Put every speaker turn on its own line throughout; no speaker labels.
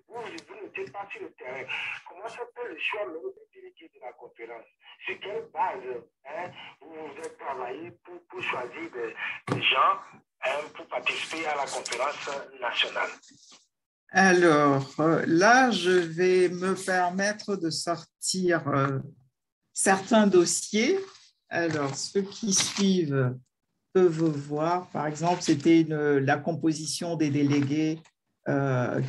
vous n'étiez pas sur le terrain. Comment ça fait le choix même des délégués de la conférence? Sur quelle base vous êtes travaillé pour choisir des gens pour participer à la conférence nationale?
Alors, là, je vais me permettre de sortir certains dossiers. Alors, ceux qui suivent peuvent voir, par exemple, c'était la composition des délégués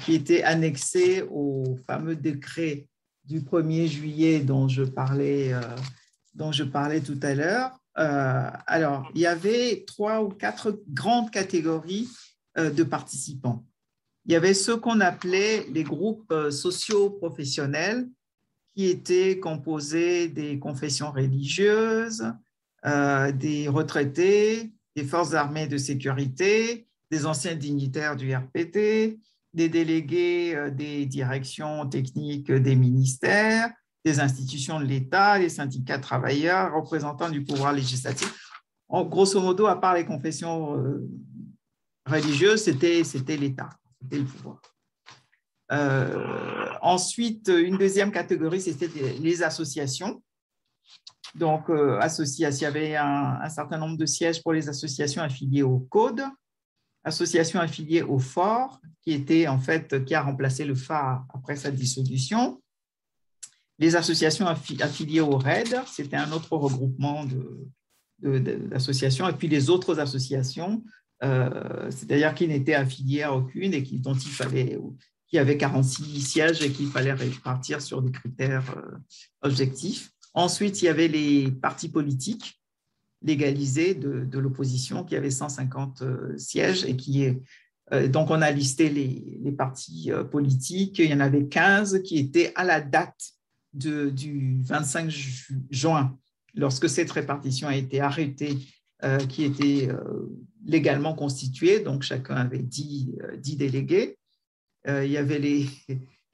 qui était annexée au fameux décret du 1er juillet dont je parlais tout à l'heure. Alors, il y avait 3 ou 4 grandes catégories de participants. Il y avait ceux qu'on appelait les groupes socio-professionnels qui étaient composés des confessions religieuses, des retraités, des forces armées de sécurité, des anciens dignitaires du RPT, des délégués des directions techniques des ministères, des institutions de l'État, des syndicats de travailleurs, représentants du pouvoir législatif. En grosso modo, à part les confessions religieuses, c'était l'État, c'était le pouvoir. Ensuite, une deuxième catégorie, c'était les associations. Donc, il y avait un certain nombre de sièges pour les associations affiliées au Code, associations affiliées au FOR, qui a remplacé le phare après sa dissolution. Les associations affiliées au RAID, c'était un autre regroupement d'associations, et puis les autres associations, c'est-à-dire qui n'étaient affiliées à aucune et qui avaient 46 sièges et qu'il fallait répartir sur des critères objectifs. Ensuite, il y avait les partis politiques légalisés de l'opposition qui avaient 150 sièges et donc on a listé les partis politiques. Il y en avait 15 qui étaient à la date du 25 juin, lorsque cette répartition a été arrêtée, qui étaient légalement constitués. Donc chacun avait 10 délégués. Il y avait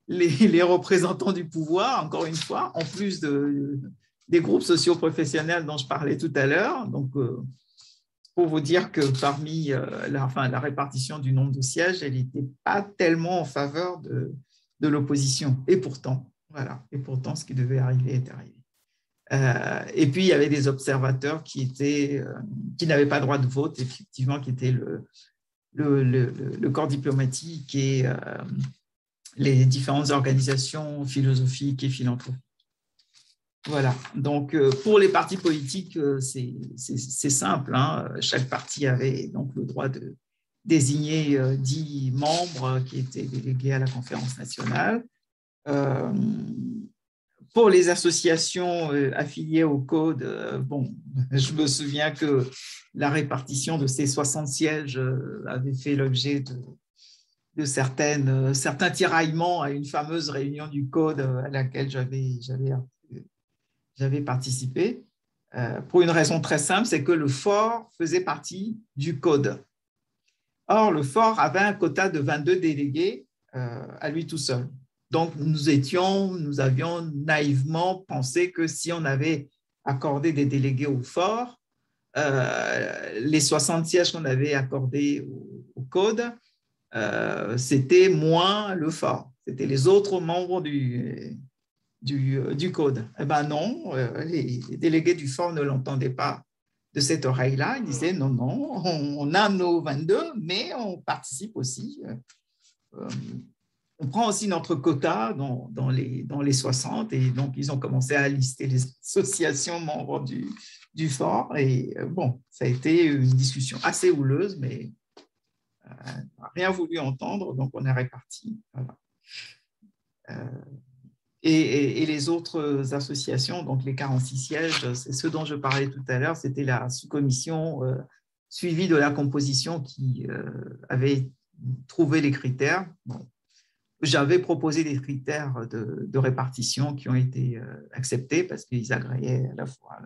les représentants du pouvoir, encore une fois, en plus des groupes socio-professionnels dont je parlais tout à l'heure. Donc, pour vous dire que parmi la répartition du nombre de sièges, elle n'était pas tellement en faveur de l'opposition. Et pourtant, ce qui devait arriver est arrivé. Et puis, il y avait des observateurs qui n'avaient pas droit de vote, effectivement, qui étaient le corps diplomatique et les différentes organisations philosophiques et philanthropiques. Voilà, donc pour les partis politiques, c'est simple, hein. Chaque parti avait donc le droit de désigner 10 membres qui étaient délégués à la conférence nationale. Pour les associations affiliées au Code, je me souviens que la répartition de ces 60 sièges avait fait l'objet de certains tiraillements à une fameuse réunion du Code à laquelle j'avais participé, pour une raison très simple, c'est que le FOR faisait partie du Code. Or, le FOR avait un quota de 22 délégués à lui tout seul. Donc, nous avions naïvement pensé que si on avait accordé des délégués au FOR, les 60 sièges qu'on avait accordés au Code, c'était moins le FOR, c'était les autres membres du Code. Eh bien non, les délégués du FOR ne l'entendaient pas de cette oreille-là. Ils disaient non, on a nos 22, mais on participe aussi. On prend aussi notre quota dans les 60, et donc ils ont commencé à lister les associations membres du FOR. Et bon, ça a été une discussion assez houleuse, mais on n'a rien voulu entendre, donc on est réparti. Voilà. Et les autres associations, donc les 46 sièges, c'est ceux dont je parlais tout à l'heure, c'était la sous-commission suivie de la composition qui avait trouvé les critères. Bon, j'avais proposé des critères de répartition qui ont été acceptés parce qu'ils agréaient à la fois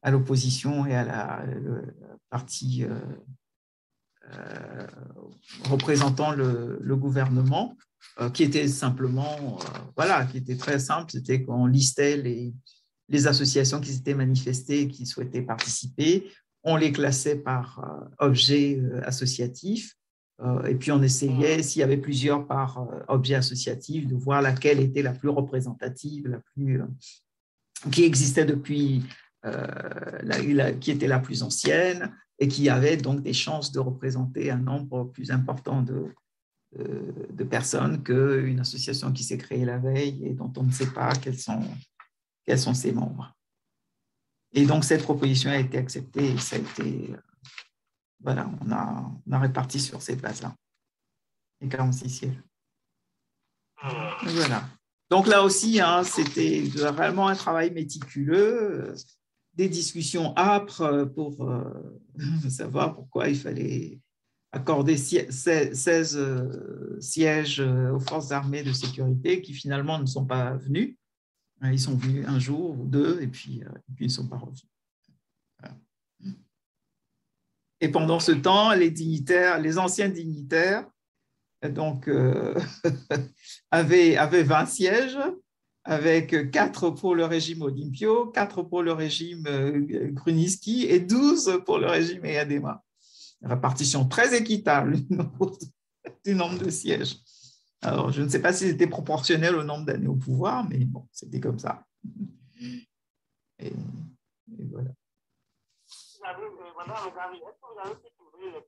à l'opposition et à la partie représentant le gouvernement. Qui était simplement, qui était très simple, c'était qu'on listait les associations qui s'étaient manifestées, qui souhaitaient participer, on les classait par objet associatif, Et puis, on essayait, s'il y avait plusieurs par objet associatif, de voir laquelle était la plus représentative, qui existait depuis, qui était la plus ancienne et qui avait donc des chances de représenter un nombre plus important de personnes qu'une association qui s'est créée la veille et dont on ne sait pas quels sont ses membres. Et donc, cette proposition a été acceptée et ça a été, voilà, on a réparti sur cette base-là les 46 sièges. Voilà. Donc là aussi, hein, c'était vraiment un travail méticuleux, des discussions âpres pour savoir pourquoi il fallait accorder 16 sièges aux forces armées de sécurité qui finalement ne sont pas venus. Ils sont venus un jour ou deux et puis ils ne sont pas revenus. Voilà. Et pendant ce temps, les anciens dignitaires, donc, avaient 20 sièges, avec 4 pour le régime Olympio, 4 pour le régime Gruniski et 12 pour le régime Eyadema. Répartition très équitable du nombre de sièges. Alors, je ne sais pas si c'était proportionnel au nombre d'années au pouvoir, mais bon, c'était comme ça. Et voilà.
Madame, est-ce que vous avez pu trouver les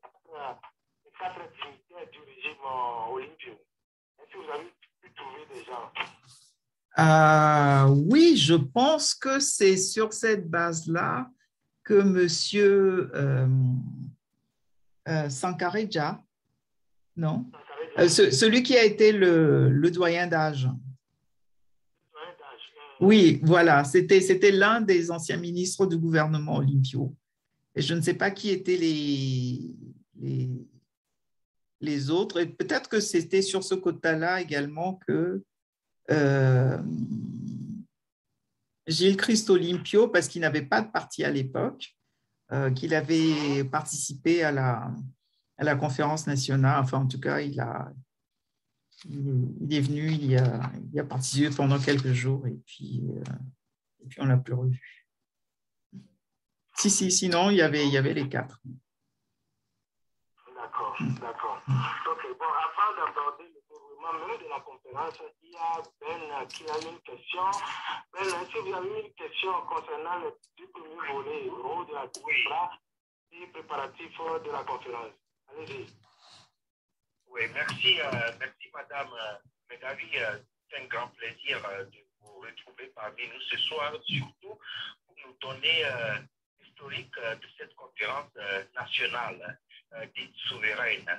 4 dignitaires du régime Olympio? Est-ce que vous avez pu trouver des gens?
Oui, je pense que c'est sur cette base-là que monsieur Sankareja, non, celui qui a été le doyen d'âge. Oui, voilà, c'était l'un des anciens ministres du gouvernement Olympio. Et je ne sais pas qui étaient les autres. Et peut-être que c'était sur ce quota-là également que Gilles Christ Olympio, parce qu'il n'avait pas de parti à l'époque, qu'il avait participé à la conférence nationale. Enfin, en tout cas, il est venu, il a participé pendant quelques jours et puis on ne l'a plus revu. Sinon, il y avait les 4.
D'accord. Ok, bon, avant d'aborder le déroulement même de la conférence, il y a Ben qui a une question. Ben, est-ce que vous avez une question concernant le premier volet de la diaspora et préparatif de la conférence? Allez-y.
Oui, merci Madame Medavi. C'est un grand plaisir de vous retrouver parmi nous ce soir, surtout pour nous donner l'historique de cette conférence nationale dite souveraine.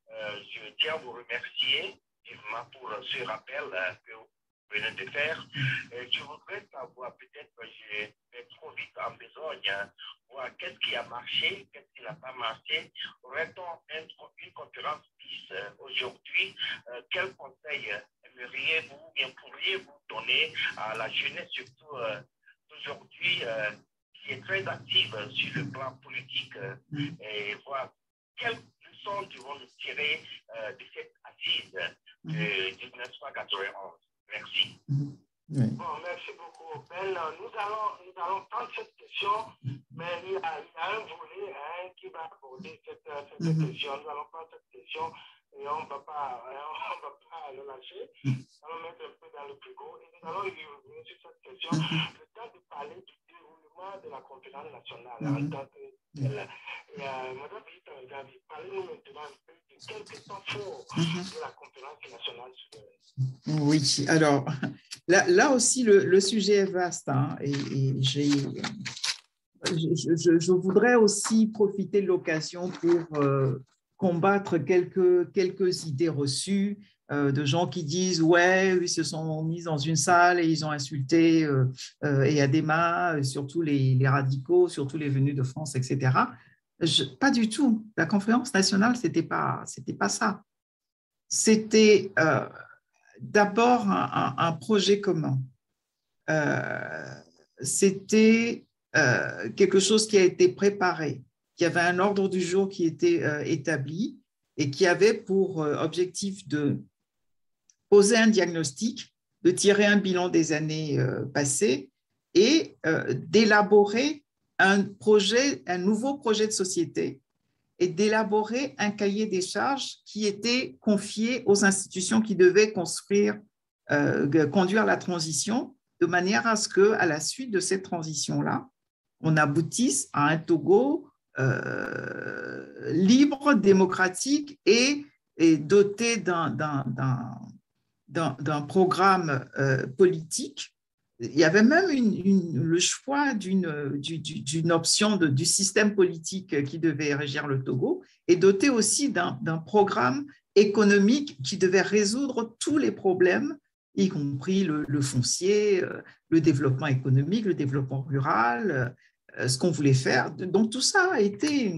Je tiens à vous remercier vivement pour ce rappel que vous venez de faire. Je voudrais savoir, peut-être que je vais trop vite en besogne, voir qu'est-ce qui a marché, qu'est-ce qui n'a pas marché. Aurait-on une conférence bis aujourd'hui? Quel conseil aimeriez-vous ou bien pourriez-vous donner à la jeunesse, surtout d'aujourd'hui, qui est très active sur le plan politique, et voir quelles leçons devons-nous tirer de cette assise de 1991? Merci.
Bon, merci beaucoup, Ben. Nous allons prendre cette question, mais il y a un volet qui va aborder cette question. Nous allons prendre cette question et on ne va pas le lâcher. Nous allons mettre un peu dans le frigo et nous allons y revenir sur cette question. Le temps de parler du déroulement de la conférence nationale en tant que telle. Madame Brigitte, parlez-nous maintenant un peu de quelques temps forts de la conférence nationale souveraine.
Oui, alors là aussi le sujet est vaste, hein, et je voudrais aussi profiter de l'occasion pour combattre quelques idées reçues de gens qui disent ouais, ils se sont mis dans une salle et ils ont insulté Eyadema, surtout les radicaux, surtout les venus de France, etc. Pas du tout. La conférence nationale, c'était pas ça. C'était d'abord un projet commun. C'était quelque chose qui a été préparé, qui avait un ordre du jour qui était établi et qui avait pour objectif de poser un diagnostic, de tirer un bilan des années passées et d'élaborer un nouveau projet de société et d'élaborer un cahier des charges qui était confié aux institutions qui devaient conduire la transition, de manière à ce qu'à la suite de cette transition-là, on aboutisse à un Togo libre, démocratique et doté d'un programme politique. Il y avait même le choix d'une option du système politique qui devait régir le Togo et doté aussi d'un programme économique qui devait résoudre tous les problèmes, y compris le foncier, le développement économique, le développement rural, ce qu'on voulait faire. Donc, tout ça a été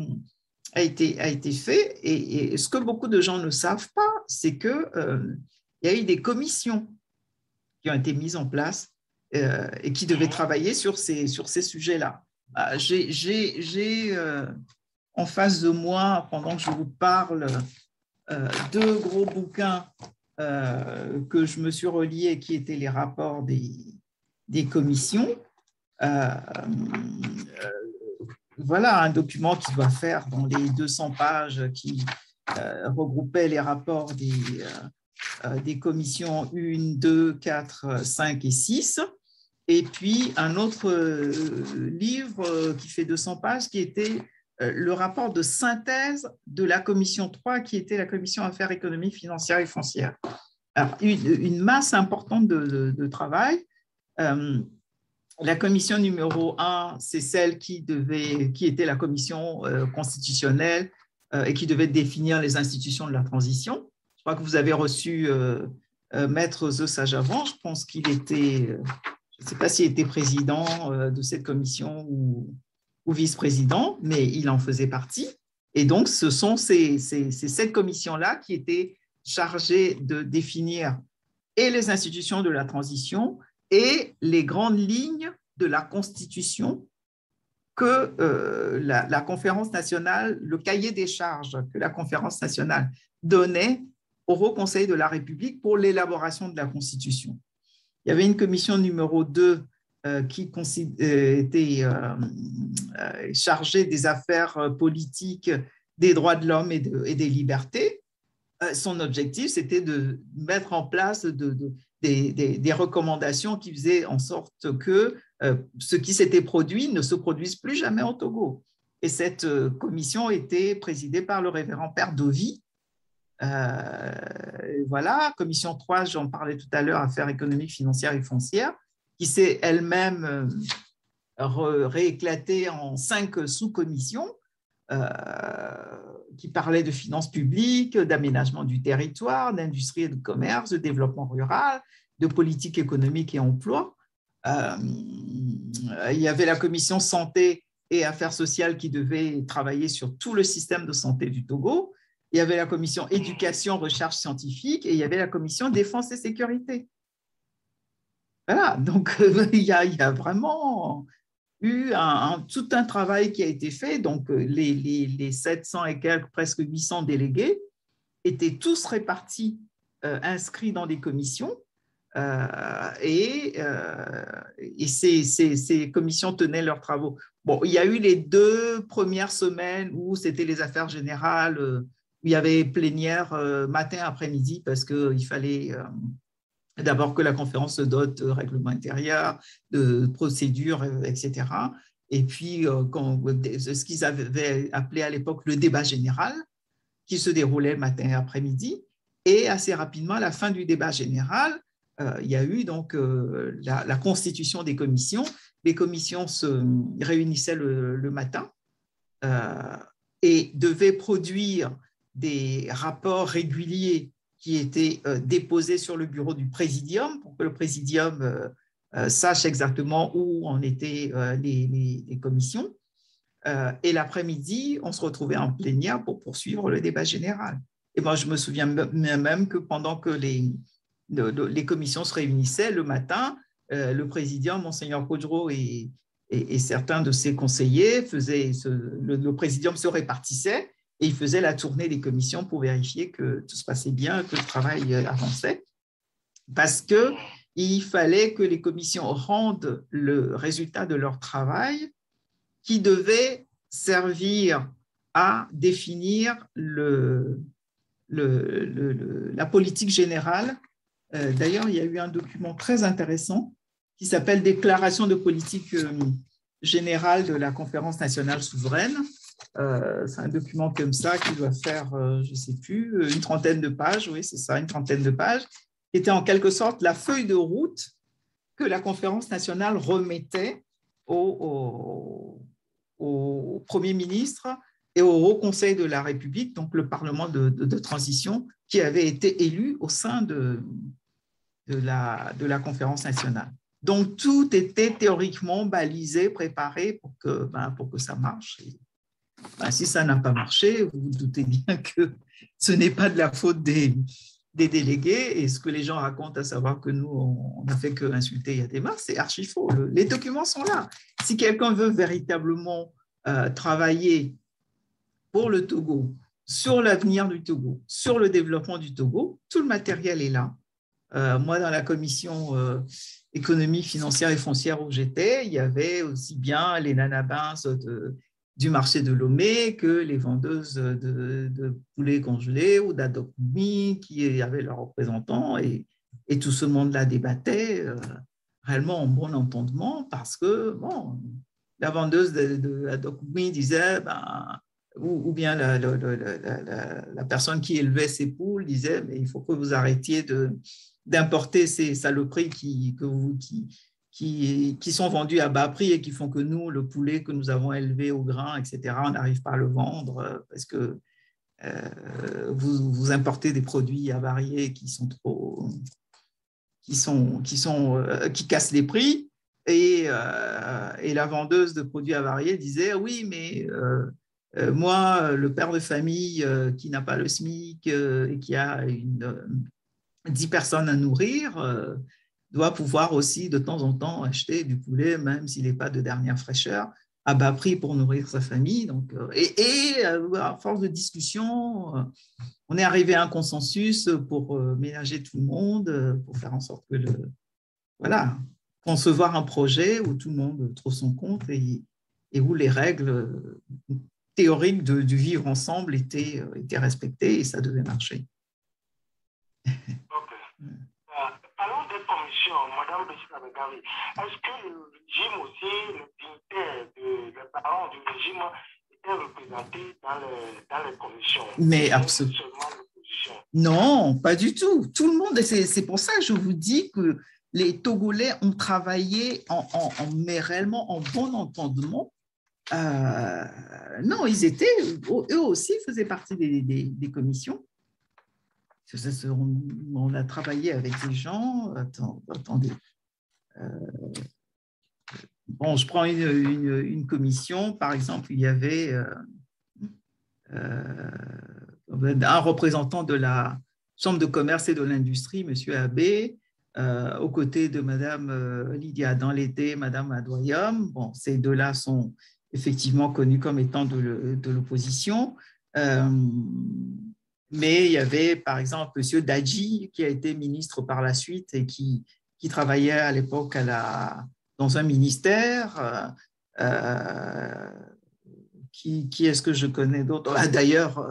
fait. Et ce que beaucoup de gens ne savent pas, c'est qu'il y a eu des commissions qui ont été mises en place et qui devaient travailler sur ces sujets-là. J'ai en face de moi, pendant que je vous parle, deux gros bouquins que je me suis reliés, qui étaient les rapports des commissions. Voilà un document qui doit faire dans les 200 pages qui regroupait les rapports des commissions 1, 2, 4, 5 et 6. Et puis un autre livre qui fait 200 pages qui était le rapport de synthèse de la commission 3 qui était la commission affaires économiques, financières et foncières. Alors, une masse importante de travail. La commission numéro 1, c'est celle qui était la commission constitutionnelle et qui devait définir les institutions de la transition. Je crois que vous avez reçu Maître Zesajavant, je pense qu'il était, je ne sais pas s'il était président de cette commission ou vice-président, mais il en faisait partie. Et donc, ce sont cette commission-là qui était chargée de définir et les institutions de la transition et les grandes lignes de la Constitution que la conférence nationale, le cahier des charges que la conférence nationale donnait au Haut Conseil de la République pour l'élaboration de la Constitution. Il y avait une commission numéro 2 qui était chargée des affaires politiques, des droits de l'homme et des libertés. Son objectif, c'était de mettre en place des recommandations qui faisaient en sorte que ce qui s'était produit ne se produise plus jamais au Togo. Et cette commission était présidée par le révérend Père Dovi. Voilà, commission 3, j'en parlais tout à l'heure, affaires économiques, financières et foncières, qui s'est elle-même rééclatée en 5 sous-commissions qui parlaient de finances publiques, d'aménagement du territoire, d'industrie et de commerce, de développement rural, de politique économique et emploi. Il y avait la commission santé et affaires sociales qui devait travailler sur tout le système de santé du Togo. Il y avait la commission éducation, recherche scientifique et il y avait la commission défense et sécurité. Voilà, donc il y a vraiment eu tout un travail qui a été fait. Donc les 700 et quelques, presque 800 délégués étaient tous répartis, inscrits dans des commissions. Et ces commissions tenaient leurs travaux. Bon, il y a eu les 2 premières semaines où c'était les affaires générales, où il y avait plénière matin, après-midi, parce qu'il fallait d'abord que la conférence se dote de règlements intérieurs, de procédures, etc. Et puis, ce qu'ils avaient appelé à l'époque le débat général, qui se déroulait le matin et après-midi. Et assez rapidement, à la fin du débat général, il y a eu donc la constitution des commissions. Les commissions se réunissaient le matin et devaient produire des rapports réguliers qui étaient déposés sur le bureau du présidium pour que le présidium sache exactement où en étaient les commissions. Et l'après-midi, on se retrouvait en plénière pour poursuivre le débat général. Et moi, je me souviens même que pendant que les commissions se réunissaient le matin, le présidium, Monseigneur Kodjro et certains de ses conseillers le présidium se répartissait et il faisait la tournée des commissions pour vérifier que tout se passait bien, que le travail avançait, parce qu'il fallait que les commissions rendent le résultat de leur travail qui devait servir à définir la politique générale. D'ailleurs, il y a eu un document très intéressant qui s'appelle « Déclaration de politique générale de la Conférence nationale souveraine ». C'est un document comme ça qui doit faire, je ne sais plus, une trentaine de pages, oui, c'est ça, une trentaine de pages, qui était en quelque sorte la feuille de route que la Conférence nationale remettait au Premier ministre et au Haut Conseil de la République, donc le Parlement de transition, qui avait été élu au sein de la Conférence nationale. Donc, tout était théoriquement balisé, préparé pour que ça marche. Et, si ça n'a pas marché, vous vous doutez bien que ce n'est pas de la faute des délégués, et ce que les gens racontent, à savoir que nous, on n'a fait qu'insulter Yadema, c'est archi faux. Les documents sont là. Si quelqu'un veut véritablement travailler pour le Togo, sur l'avenir du Togo, sur le développement du Togo, tout le matériel est là. Moi, dans la commission économie financière et foncière où j'étais, il y avait aussi bien les nanabins du marché de Lomé que les vendeuses de poulets congelés ou d'Adokmi qui avaient leurs représentants, et tout ce monde-là débattait réellement en bon entendement, parce que la vendeuse d'Adokmi disait, ou bien la personne qui élevait ses poules disait, mais il faut que vous arrêtiez d'importer ces saloperies qui sont vendus à bas prix et qui font que nous, le poulet que nous avons élevé au grain, etc., on n'arrive pas à le vendre parce que vous importez des produits avariés qui cassent les prix. Et la vendeuse de produits avariés disait, oui, mais moi, le père de famille qui n'a pas le SMIC et qui a 10 personnes à nourrir, doit pouvoir aussi de temps en temps acheter du poulet, même s'il n'est pas de dernière fraîcheur, à bas prix pour nourrir sa famille. Donc, à force de discussion, on est arrivé à un consensus pour ménager tout le monde, pour faire en sorte que concevoir un projet où tout le monde trouve son compte et où les règles théoriques du vivre ensemble étaient respectées, et ça devait marcher.
Parlons des commissions, Madame Bessina-Begari. Est-ce que le régime aussi, le dignitaire des parents du régime étaient représentés dans les commissions?
Mais absolument. Non, pas du tout. Tout le monde, c'est pour ça que je vous dis que les Togolais ont travaillé mais réellement en bon entendement. Non, eux aussi faisaient partie des commissions. On a travaillé avec des gens. Attendez. Je prends une commission, par exemple, il y avait un représentant de la Chambre de commerce et de l'industrie, M. Abbé, aux côtés de Mme Lydia Danlété, Mme Adoyam. Ces deux-là sont effectivement connus comme étant de l'opposition. Mais il y avait, par exemple, M. Dadji, qui a été ministre par la suite et qui travaillait à l'époque dans un ministère. Qui est-ce que je connais d'autre? D'ailleurs,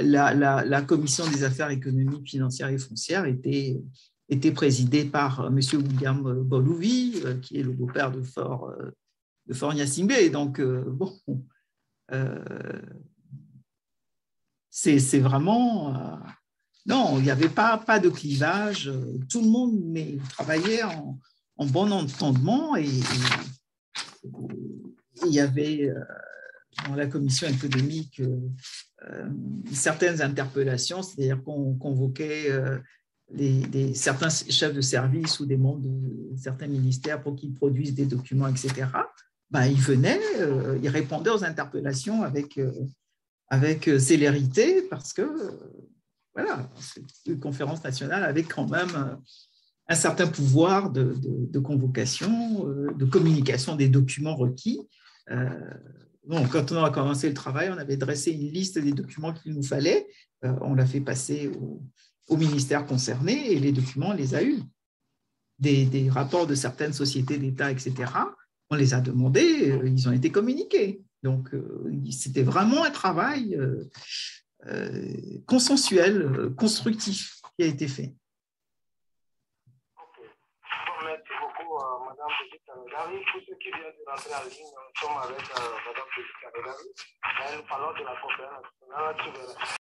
la commission des affaires économiques, financières et foncières était présidée par M. William Bolouvi, qui est le beau-père de Fort Gnassingbé. Donc, c'est vraiment… non, il n'y avait pas de clivage. Tout le monde travaillait en bon entendement, et il y avait dans la commission économique certaines interpellations, c'est-à-dire qu'on convoquait certains chefs de service ou des membres de certains ministères pour qu'ils produisent des documents, etc. Ils venaient, ils répondaient aux interpellations avec célérité, parce que une conférence nationale avait quand même un certain pouvoir de convocation, de communication des documents requis. Quand on a commencé le travail, on avait dressé une liste des documents qu'il nous fallait. On l'a fait passer au ministère concerné, et les documents, on les a eus. Des rapports de certaines sociétés d'État, etc., on les a demandés, ils ont été communiqués. Donc, c'était vraiment un travail consensuel, constructif qui a été fait.
Merci beaucoup, Madame Brigitte Kamegari. Pour ceux qui viennent de rentrer en ligne, nous sommes avec Madame Brigitte Kamegari. Nous parlons de la conférence nationale sur